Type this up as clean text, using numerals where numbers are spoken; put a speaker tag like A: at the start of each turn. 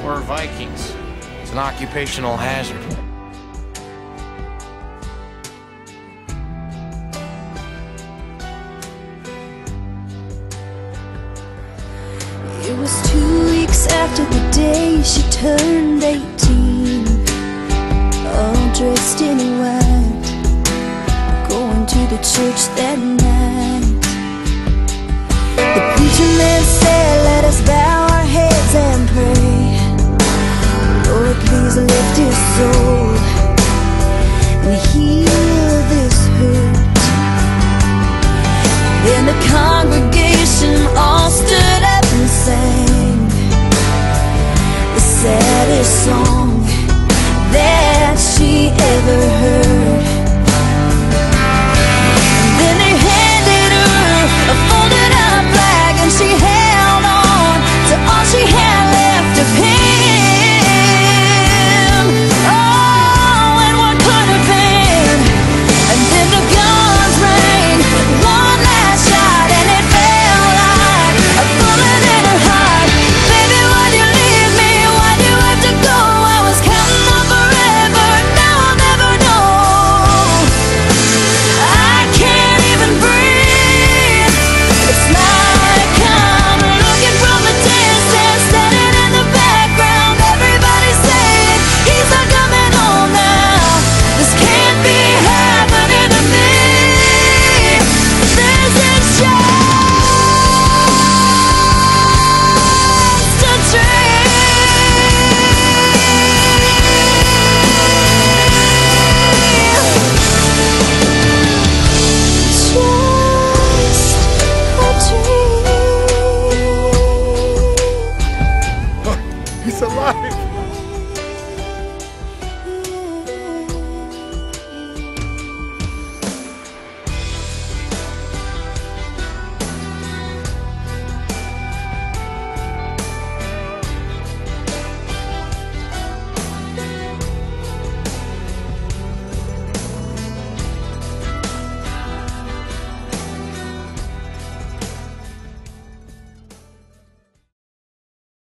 A: We're Vikings. It's an occupational hazard.
B: It was 2 weeks after the day she turned 18, all dressed in white, going to the church that night. The preacher man said, let us bow our heads and pray. Lord, please lift his soul and heal this hurt. Then the congregation all stood up and sang the saddest song that she ever heard. Then they handed her a folded up flag, and she held on to all she had left of him. Oh, and what could have been? And then the guns rang one last shot, and it felt like a bullet in her heart. Baby, why'd you leave me? Why'd you have to go? I was counting on forever. Now I'll never know. I can't even breathe. It's like I'm looking from a distance, standing in the background. Everybody's saying he's not coming home now. This can't be happening to me. This is just a dream. Just a dream.
C: He's alive!